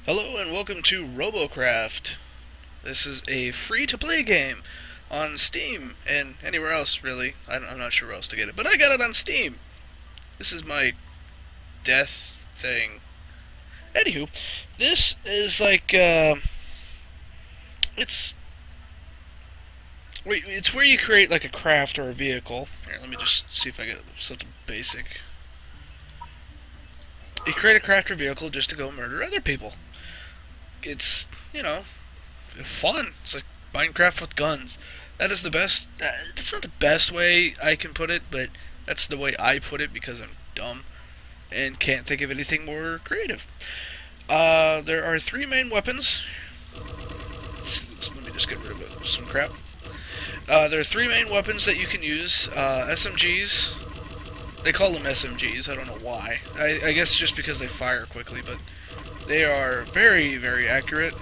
Hello and welcome to Robocraft. This is a free-to-play game on Steam and anywhere else, really. I'm not sure where else to get it, but I got it on Steam. This is my death thing. Anywho, this is like it's it's where you create like a craft or a vehicle. Here, let me just see if I get something basic. You create a craft or vehicle just to go murder other people. It's fun. It's like Minecraft with guns. That is the best. That's not the best way I can put it, but that's the way I put it because I'm dumb and can't think of anything more creative. There are three main weapons. Let me just get rid of some crap. There are three main weapons that you can use. SMGs. They call them SMGs. I don't know why. I guess just because they fire quickly, but they are very, very accurate.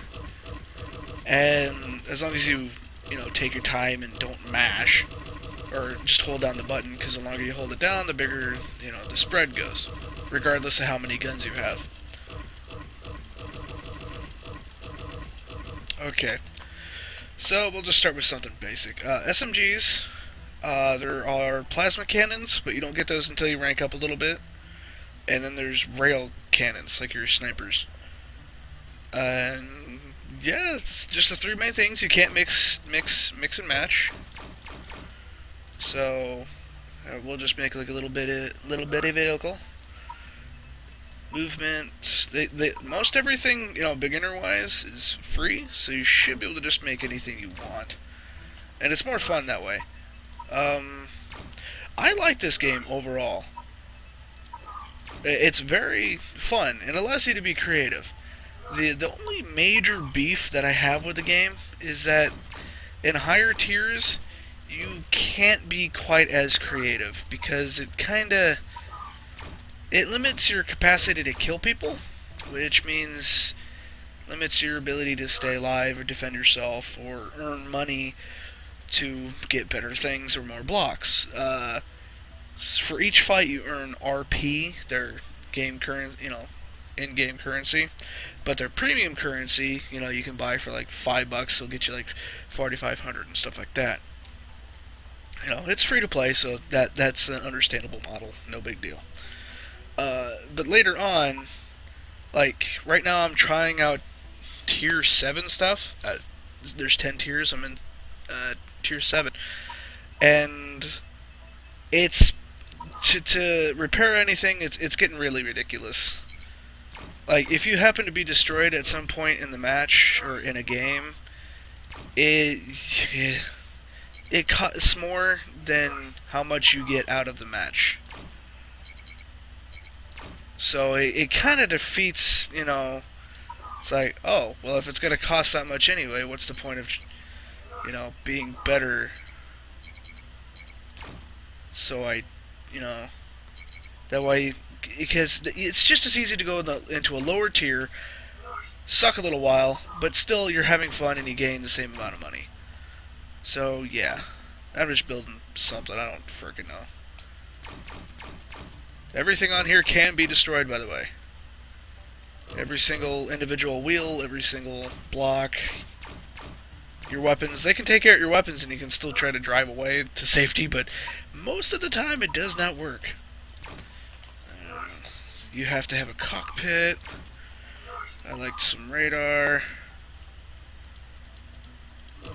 And as long as you take your time and don't mash, or just hold down the button, because the longer you hold it down, the bigger, the spread goes, regardless of how many guns you have. Okay, so we'll just start with something basic. SMGs, there are plasma cannons, but you don't get those until you rank up a little bit. And then there's rail cannons, like your snipers. And yeah, it's just the three main things. You can't mix and match. So we'll just make like a little bitty vehicle. Movement. Most everything beginner wise is free, so you should be able to just make anything you want, and it's more fun that way. I like this game overall. It's very fun and allows you to be creative. The only major beef that I have with the game is that in higher tiers you can't be quite as creative because it limits your capacity to kill people, which means limits your ability to stay alive or defend yourself or earn money to get better things or more blocks. For each fight you earn RP, their game currency, in-game currency, but their premium currency, you can buy for like $5. It'll get you like 4,500 and stuff like that. It's free to play, so that's an understandable model. No big deal. But later on, like right now, I'm trying out tier 7 stuff. There's 10 tiers. I'm in tier 7, and it's to repair anything. It's getting really ridiculous. Like, if you happen to be destroyed at some point in the match or in a game, it costs more than how much you get out of the match. So it kind of defeats, it's like, oh, well, if it's going to cost that much anyway, what's the point of, being better? So that way, because it's just as easy to go into a lower tier, suck a little while, but still you're having fun and you gain the same amount of money. So yeah, I'm just building something. I don't freaking know. Everything on here can be destroyed, by the way. Every single individual wheel, every single block, your weapons. They can take care of your weapons and you can still try to drive away to safety, but most of the time it does not work. You have to have a cockpit. I like some radar.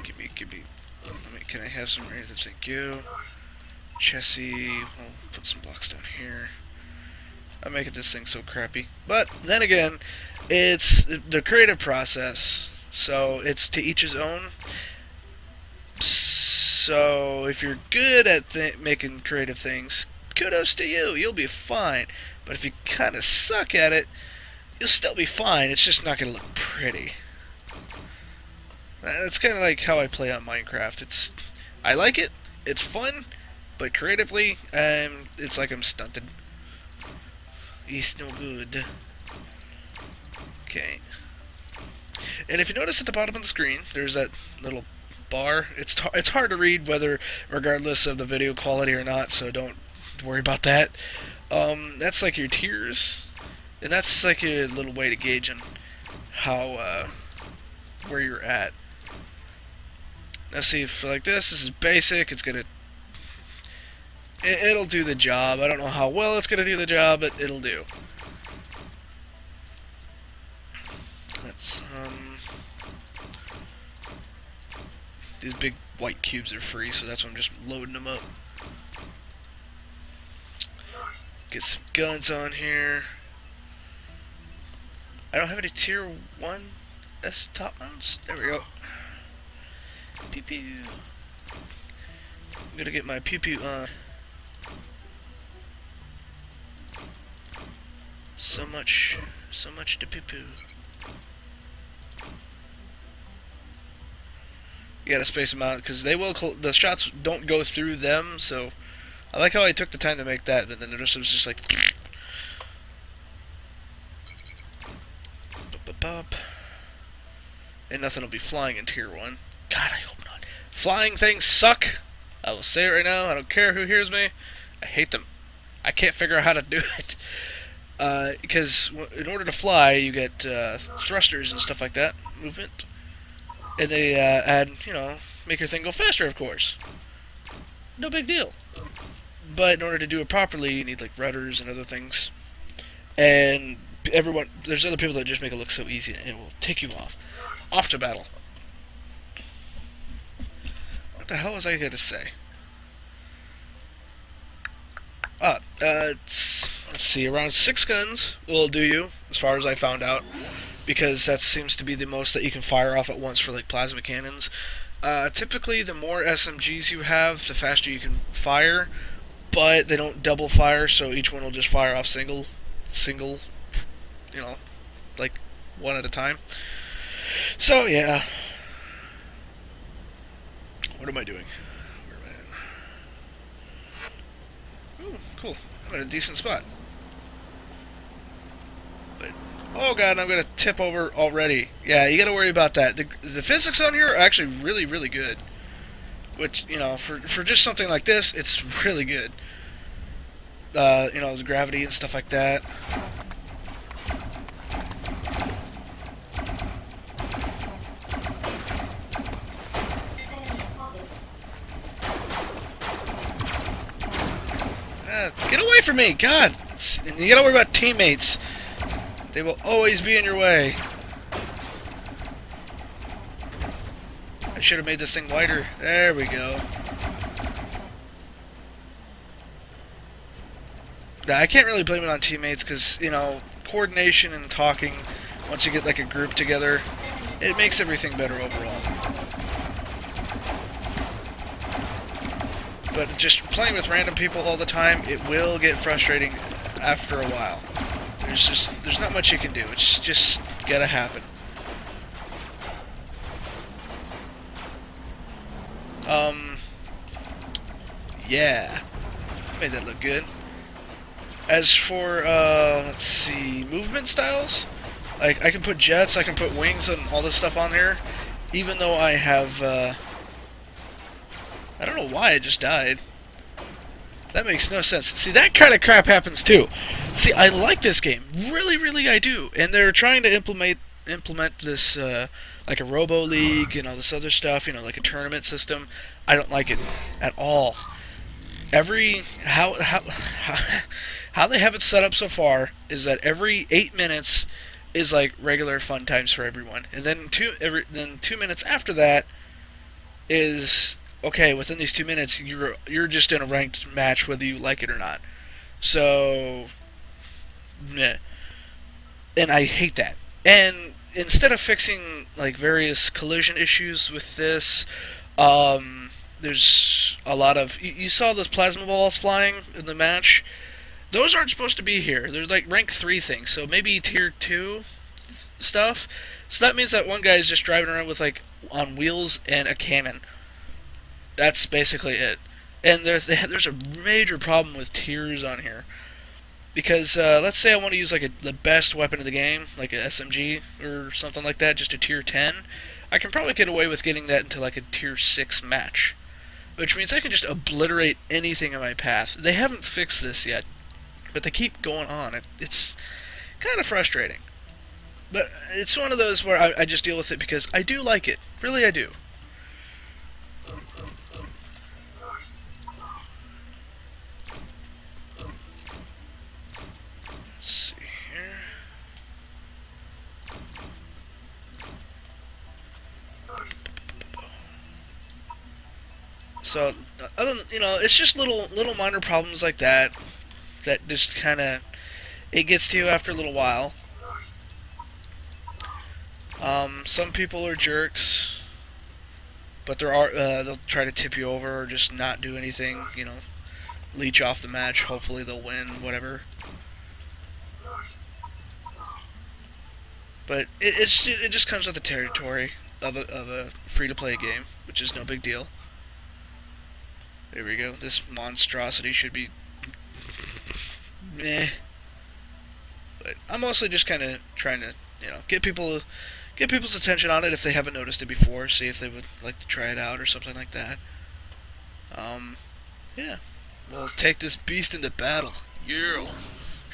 Give me. Can I have some radar? Thank you. Chassis. I'll put some blocks down here. I'm making this thing so crappy. But then again, it's the creative process. So it's to each his own. So if you're good at making creative things, kudos to you. You'll be fine. But if you kind of suck at it, you'll still be fine. It's just not going to look pretty. That's kind of like how I play on Minecraft. I like it. It's fun. But creatively, it's like I'm stunted. It's no good. Okay. And if you notice at the bottom of the screen, there's that little bar. It's hard to read regardless of the video quality or not, so don't worry about that. That's like your tiers, and that's like a little way to gauge them. how where you're at. Now see, if like this is basic, it's gonna it'll do the job. I don't know how well it's gonna do the job, but it'll do. Let's these big white cubes are free, so that's why I'm just loading them up. Get some guns on here. I don't have any tier 1 S top mounts. There we go. Pew pew. I'm gonna get my pew pew on. So much to pew pew. You gotta space them out because they will. The shots don't go through them, so I like how I took the time to make that, but then it was just like. And nothing will be flying in tier 1. God, I hope not. Flying things suck. I will say it right now. I don't care who hears me. I hate them. I can't figure out how to do it. Because in order to fly, you get thrusters and stuff like that. Movement. And they add, make your thing go faster, of course. No big deal. But in order to do it properly, you need like rudders and other things. And there's other people that just make it look so easy, and it will take you off to battle. What the hell was I going to say? Let's see, around 6 guns will do you, as far as I found out, because that seems to be the most that you can fire off at once for like plasma cannons. Typically, the more SMGs you have, the faster you can fire, but they don't double fire, so each one will just fire off single, like one at a time. So yeah. What am I doing? Where am I at? Ooh, cool. I'm in a decent spot. But oh god, I'm gonna tip over already. Yeah, you gotta worry about that. The physics on here are actually really, really good. Which, for just something like this, it's really good. The gravity and stuff like that. Get away from me, God! And you gotta worry about teammates. They will always be in your way. I should have made this thing wider. There we go. Now, I can't really blame it on teammates because, coordination and talking, once you get like a group together, it makes everything better overall. But just playing with random people all the time, it will get frustrating after a while. There's not much you can do. It's just gotta happen. Yeah. Made that look good. As for, let's see, movement styles, like, I can put jets, I can put wings and all this stuff on here, even though I have, I don't know why I just died. That makes no sense. See, that kind of crap happens too. See, I like this game. Really, really I do. And they're trying to implement this, like a Robo League and all this other stuff, like a tournament system. I don't like it at all. How they have it set up so far is that every 8 minutes is like regular fun times for everyone. And then 2 minutes after that is... okay, within these 2 minutes, you're just in a ranked match whether you like it or not. So, meh. And I hate that. And instead of fixing like various collision issues with this, there's a lot of... You saw those plasma balls flying in the match? Those aren't supposed to be here. They're like rank 3 things, so maybe tier 2 stuff. So that means that one guy is just driving around with like on wheels and a cannon. That's basically it. And there's a major problem with tiers on here. Because, let's say I want to use like the best weapon of the game, like an SMG or something like that, just a tier 10. I can probably get away with getting that into like a tier 6 match. Which means I can just obliterate anything in my path. They haven't fixed this yet, but they keep going on. It's kind of frustrating. But it's one of those where I just deal with it because I do like it. Really, I do. Let's see here. So, other than, it's just little minor problems like that that just kind of it gets to you after a little while. Some people are jerks, but they'll try to tip you over or just not do anything. Leech off the match. Hopefully they'll win. Whatever. But it just comes with the territory of a free to play game, which is no big deal. There we go. This monstrosity should be meh. But I'm mostly just kind of trying to, get people's attention on it if they haven't noticed it before. See if they would like to try it out or something like that. Yeah. We'll take this beast into battle. Yeah.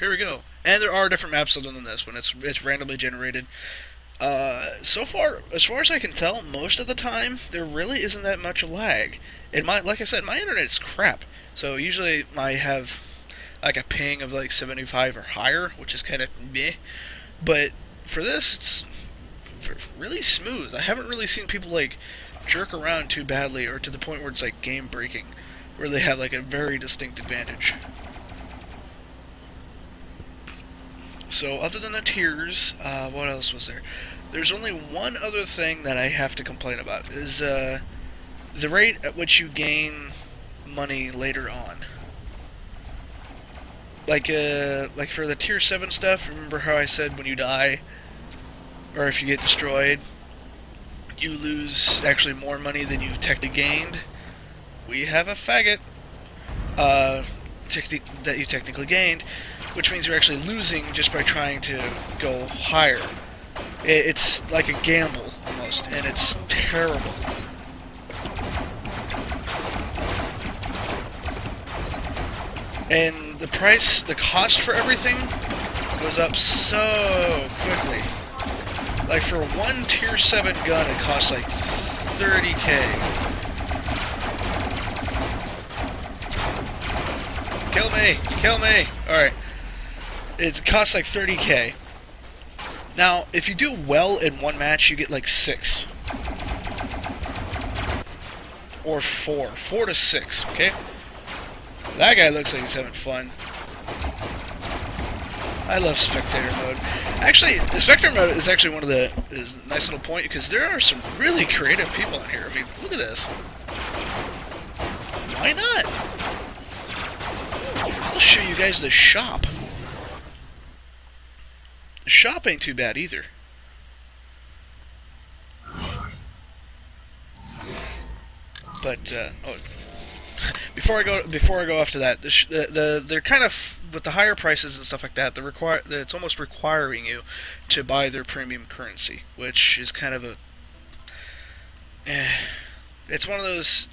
Here we go. And there are different maps other than this one. It's randomly generated. So far, as far as I can tell, most of the time there really isn't that much lag. Like I said, my internet is crap. So usually I have like a ping of like 75 or higher, which is kind of meh. But for this, it's really smooth. I haven't really seen people like jerk around too badly or to the point where it's like game breaking, where they have like a very distinct advantage. So other than the tiers, what else was there? There's only one other thing that I have to complain about, is the rate at which you gain money later on. Like for the tier 7 stuff, remember how I said when you die, or if you get destroyed, you lose actually more money than you technically gained? We have a faggot that you technically gained, which means you're actually losing just by trying to go higher. It's like a gamble, almost, and it's terrible. And the cost for everything goes up so quickly. Like for one tier 7 gun, it costs like 30k. Kill me! Kill me! Alright. It costs like 30k. Now, if you do well in one match, you get like 6. Or 4. 4 to 6, okay? That guy looks like he's having fun. I love spectator mode. Actually, the spectator mode is actually is a nice little point, because there are some really creative people in here. I mean, look at this. Why not? I'll show you guys the shop. The shop ain't too bad either. But before I go after that, they're kind of, with the higher prices and stuff like that, it's almost requiring you to buy their premium currency, which is kind of it's one of those.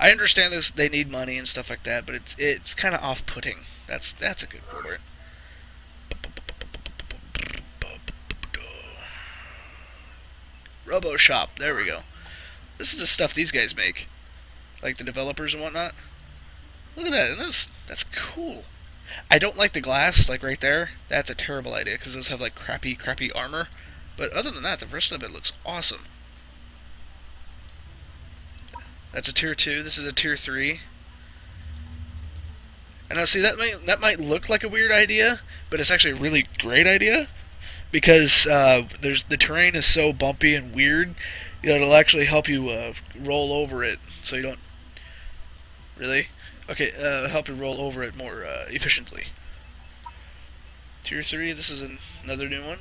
I understand this; they need money and stuff like that, but it's kind of off-putting. That's a good word. Robo Shop. There we go. This is the stuff these guys make, like the developers and whatnot. Look at that. That's cool. I don't like the glass, like right there. That's a terrible idea, because those have like crappy armor. But other than that, the rest of it looks awesome. That's a tier 2. This is a tier 3. And now see, that might look like a weird idea, but it's actually a really great idea, because the terrain is so bumpy and weird. It'll actually help you roll over it, so you don't really. Okay, help you roll over it more efficiently. Tier 3. This is another new one.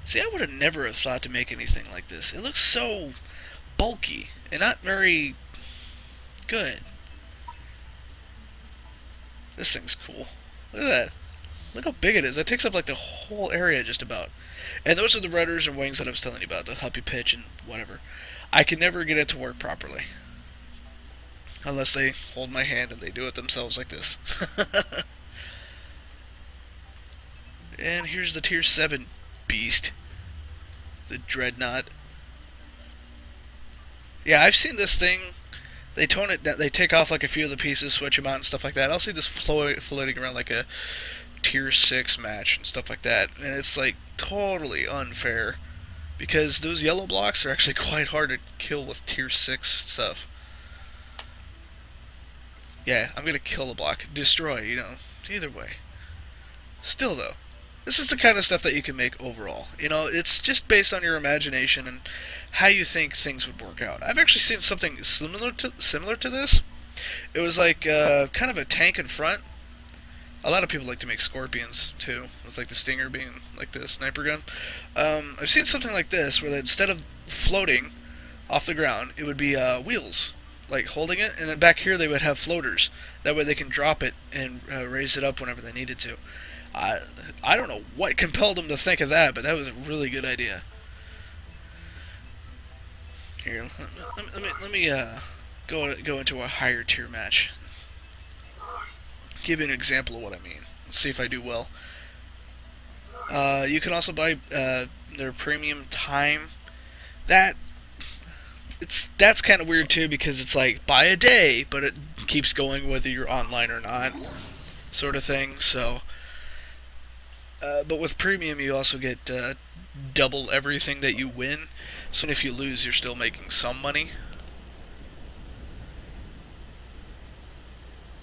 See, I would have never have thought to make anything like this. It looks so bulky and not very good. This thing's cool. Look at that. Look how big it is. That takes up like the whole area just about. And those are the rudders and wings that I was telling you about, to help you pitch and whatever. I can never get it to work properly. Unless they hold my hand and they do it themselves like this. And here's the tier 7 beast. The Dreadnought. Yeah, I've seen this thing. They tone it down, they take off like a few of the pieces, switch them out and stuff like that. I'll see this floating around like a tier 6 match and stuff like that. And it's like totally unfair. Because those yellow blocks are actually quite hard to kill with tier 6 stuff. Yeah, I'm gonna kill the block. Destroy, either way. Still though, this is the kind of stuff that you can make overall. It's just based on your imagination and how you think things would work out. I've actually seen something similar to this. It was like kind of a tank in front. A lot of people like to make scorpions too, with like the stinger being like the sniper gun. I've seen something like this where instead of floating off the ground, it would be wheels, like holding it, and then back here they would have floaters. That way they can drop it and raise it up whenever they needed to. I don't know what compelled them to think of that, but that was a really good idea. Here, let me go into a higher tier match. Give you an example of what I mean. Let's see if I do well. You can also buy their premium time. That's kind of weird too, because it's like buy a day, but it keeps going whether you're online or not, sort of thing. So, but with premium, you also get double everything that you win. So if you lose, you're still making some money.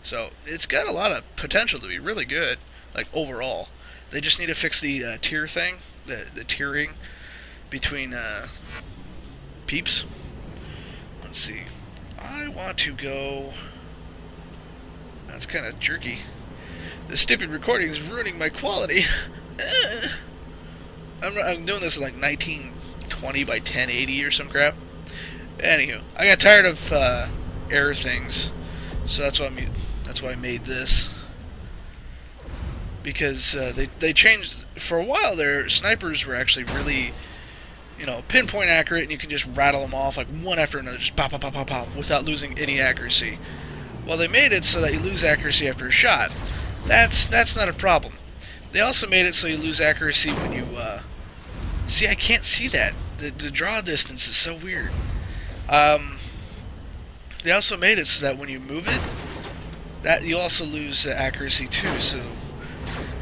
So it's got a lot of potential to be really good, like overall. They just need to fix the tier thing, the tiering between peeps. Let's see. I want to go. That's kind of jerky. This stupid recording is ruining my quality. I'm doing this at like 1920 by 1080 or some crap. Anywho, I got tired of error things, so that's why I made this. Because they changed, for a while their snipers were actually really, pinpoint accurate, and you can just rattle them off like one after another, just pop, pop, pop, pop, pop, without losing any accuracy. Well, they made it so that you lose accuracy after a shot. That's not a problem. They also made it so you lose accuracy when you, see, I can't see that. The draw distance is so weird. They also made it so that when you move it, that you also lose accuracy too, so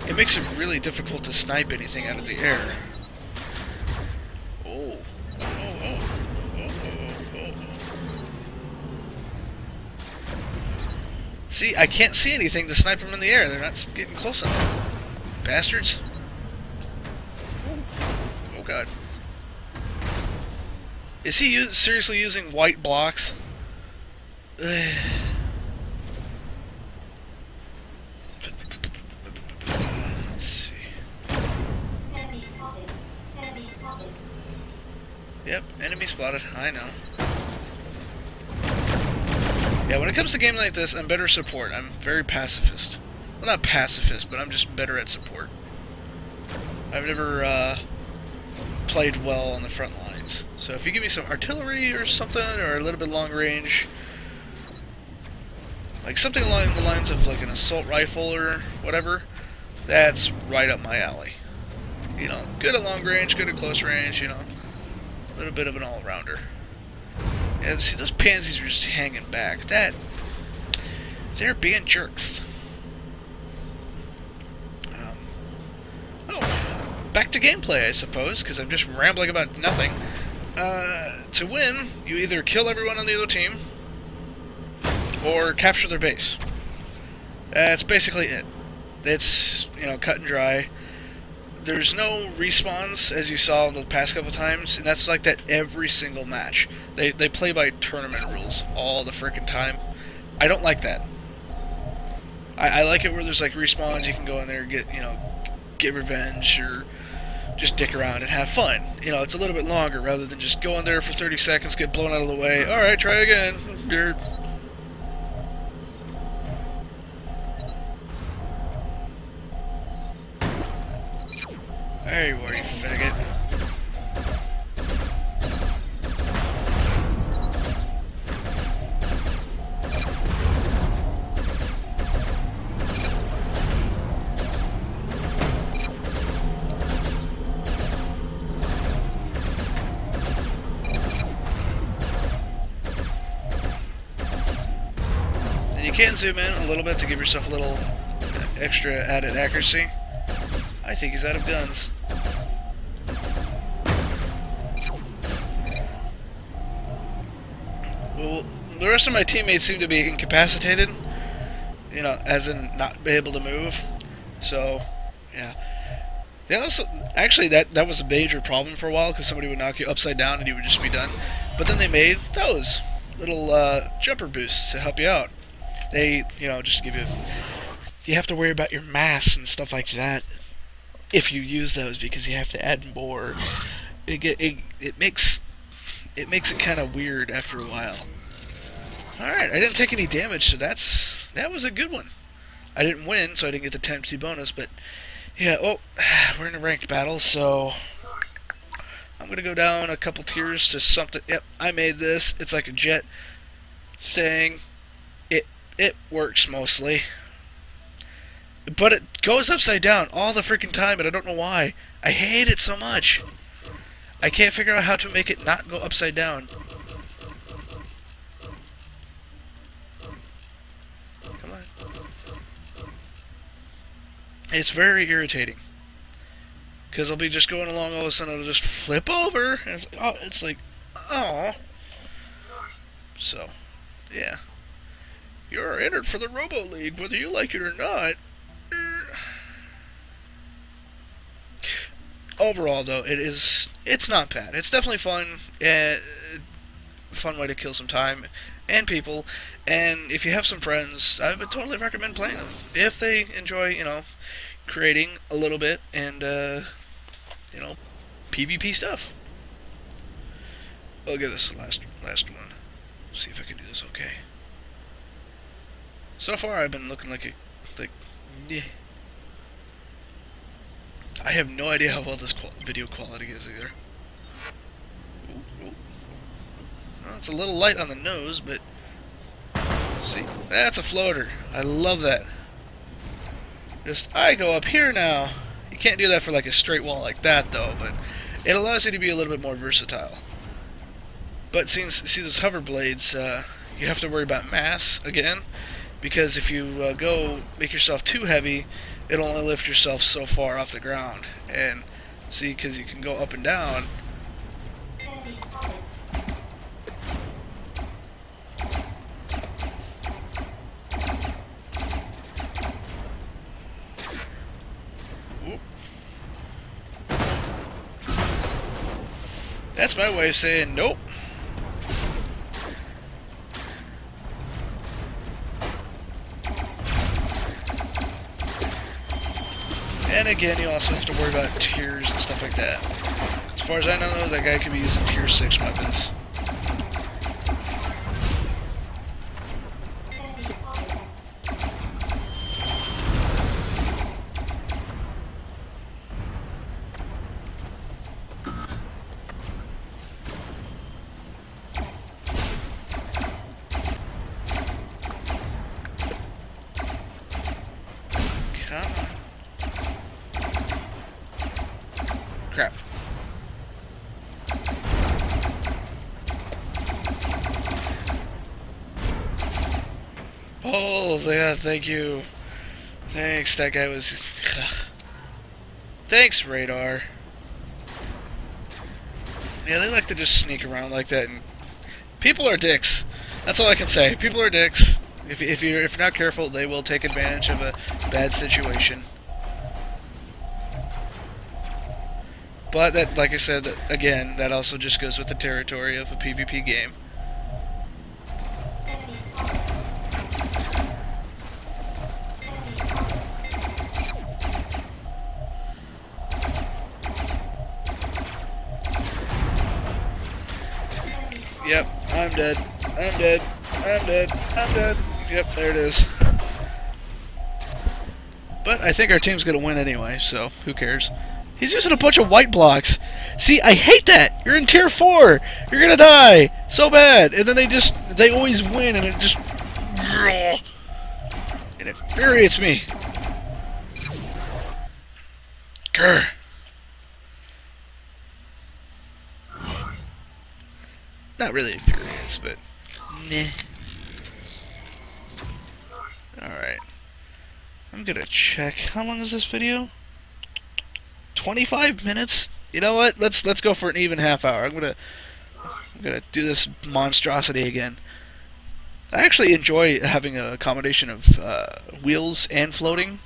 it makes it really difficult to snipe anything out of the air. Oh. See, I can't see anything to snipe them in the air. They're not getting close enough. Bastards. Oh god. Is he seriously using white blocks? Let's see. Yep, enemy spotted. I know. Yeah, when it comes to games like this, I'm better support. I'm very pacifist. Well, not pacifist, but I'm just better at support. I've never played well on the front lines. So if you give me some artillery or something, or a little bit long range, like something along the lines of like an assault rifle or whatever, that's right up my alley. Good at long range, good at close range, a little bit of an all-rounder. And see, those pansies are just hanging back. They're being jerks. Back to gameplay, I suppose, because I'm just rambling about nothing. To win, you either kill everyone on the other team, or capture their base. That's basically it. It's, cut and dry. There's no respawns, as you saw the past couple times, and that's like that every single match. They play by tournament rules all the frickin' time. I don't like that. I like it where there's like respawns, you can go in there and get revenge, or just dick around and have fun. It's a little bit longer, rather than just go in there for 30 seconds, get blown out of the way, alright, try again. Beard. There you are, you faggot. can zoom in a little bit to give yourself a little extra added accuracy. I think he's out of guns. Well, the rest of my teammates seem to be incapacitated. You know, as in not be able to move. So, yeah. They also, actually, that was a major problem for a while, because somebody would knock you upside down and you would just be done. But then they made those little jumper boosts to help you out. They, you know, just give you... You have to worry about your mass and stuff like that if you use those, because you have to add more. It makes it kind of weird after a while. Alright, I didn't take any damage, so that was a good one. I didn't win, so I didn't get the tempty bonus, but yeah, oh, we're in a ranked battle, so I'm going to go down a couple tiers to something. Yep, I made this. It's like a jet thing. It works mostly. But it goes upside down all the freaking time, and I don't know why. I hate it so much. I can't figure out how to make it not go upside down. Come on. It's very irritating. Because I'll be just going along, all of a sudden it'll just flip over. And it's like, oh. So, yeah. You're entered for the Robo League, whether you like it or not. Overall, though, it's not bad. It's definitely fun. Fun way to kill some time and people. And if you have some friends, I would totally recommend playing them. If they enjoy, you know, creating a little bit and, you know, PvP stuff. I'll give this the last one. See if I can do this okay. So far, I've been looking like yeah. I have no idea how well this video quality is either. Ooh, ooh. Well, it's a little light on the nose, but see, that's a floater. I love that. I go up here now. You can't do that for like a straight wall like that, though, but it allows you to be a little bit more versatile. But see those hover blades, you have to worry about mass again, because if you go make yourself too heavy, it'll only lift yourself so far off the ground. And see, because you can go up and down. Oop. That's my way of saying nope. And again, you also have to worry about tiers and stuff like that. As far as I know, that guy could be using tier 6 weapons. Come on. Crap. Oh, yeah, thank you. Thanks, that guy was... Thanks, Radar. Yeah, they like to just sneak around like that, and people are dicks. That's all I can say. People are dicks. If you're not careful, they will take advantage of a bad situation. But that, like I said, again, that also just goes with the territory of a PvP game. Yep, I'm dead. I'm dead. I'm dead. I'm dead. Yep, there it is. But I think our team's gonna win anyway, so who cares? He's using a bunch of white blocks. See, I hate that. You're in tier 4. You're gonna die so bad, and then they always win, and it just it infuriates me. Grr. Not really infuriates, but meh. Alright. I'm gonna check. How long is this video? 25 minutes? You know what? Let's go for an even half hour. I'm gonna do this monstrosity again. I actually enjoy having a combination of wheels and floating,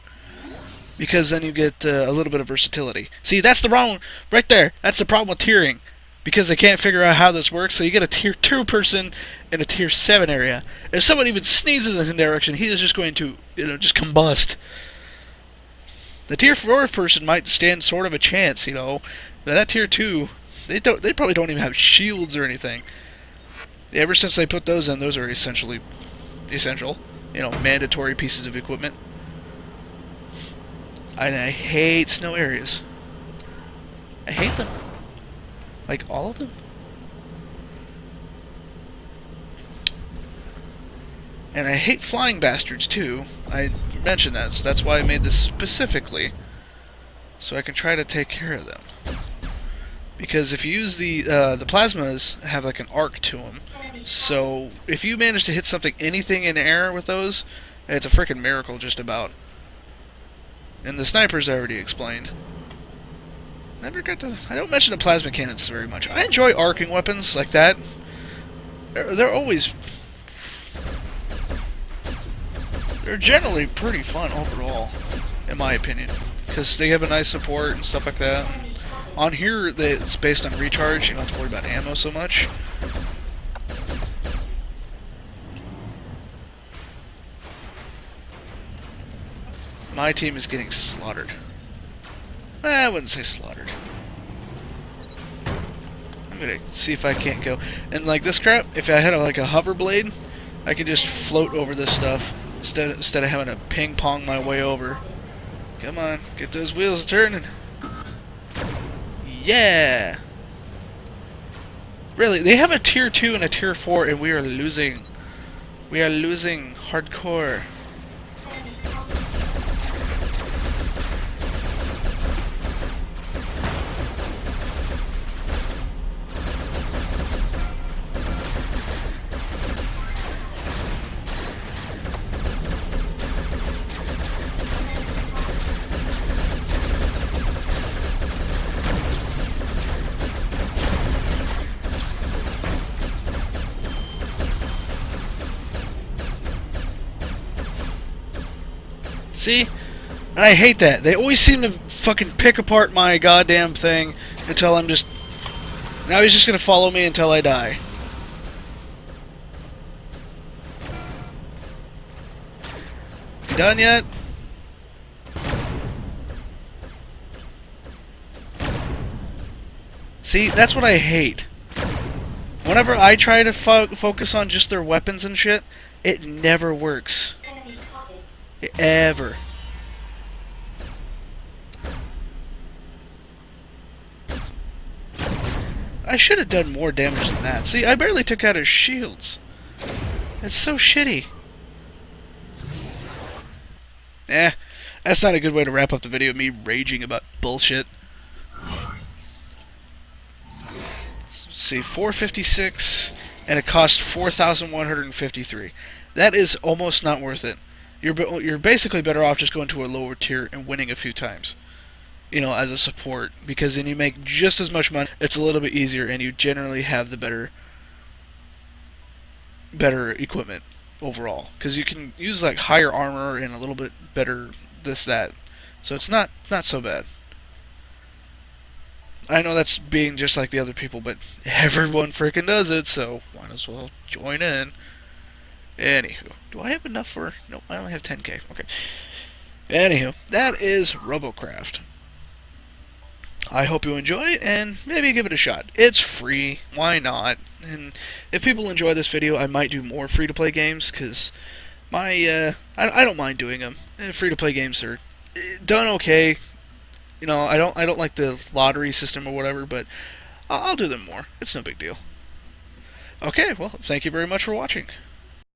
because then you get a little bit of versatility. See, that's the wrong right there. That's the problem with tiering, because they can't figure out how this works. So you get a tier 2 person in a tier 7 area. If someone even sneezes in the direction, he is just going to, just combust. The tier 4 person might stand sort of a chance, But that tier 2, they probably don't even have shields or anything. Ever since they put those in, those are essential, mandatory pieces of equipment. And I hate snow areas. I hate them. Like, all of them. And I hate flying bastards, too. I mentioned that, so that's why I made this specifically. So I can try to take care of them. Because if you use the plasmas have like an arc to them, so if you manage to hit anything in the air with those, it's a freaking miracle just about. And the snipers I already explained. I don't mention the plasma cannons very much. I enjoy arcing weapons like that. They're generally pretty fun overall, in my opinion, because they have a nice support and stuff like that. On here, it's based on recharge. You don't have to worry about ammo so much. My team is getting slaughtered. I wouldn't say slaughtered. I'm gonna see if I can't go. And like this crap, if I had a hover blade, I could just float over this stuff instead of having to ping pong my way over. Come on, get those wheels turning. Yeah! Really, they have a tier 2 and a tier 4 and we are losing. We are losing hardcore. See? And I hate that. They always seem to fucking pick apart my goddamn thing until I'm just... Now he's just gonna follow me until I die. You done yet? See? That's what I hate. Whenever I try to focus on just their weapons and shit, it never works. Ever. I should have done more damage than that. See, I barely took out his shields. It's so shitty. That's not a good way to wrap up the video, me raging about bullshit. See, 456, and it cost 4,153. That is almost not worth it. You're basically better off just going to a lower tier and winning a few times, as a support, because then you make just as much money. It's a little bit easier, and you generally have the better equipment overall, because you can use like higher armor and a little bit better that. So it's not so bad. I know that's being just like the other people, but everyone freaking does it, so might as well join in. Anywho, do I have enough for... Nope, I only have 10k. Okay. Anywho, that is Robocraft. I hope you enjoy it, and maybe give it a shot. It's free. Why not? And if people enjoy this video, I might do more free-to-play games, because I don't mind doing them. Free-to-play games are done okay. I don't like the lottery system or whatever, but I'll do them more. It's no big deal. Okay, well, thank you very much for watching.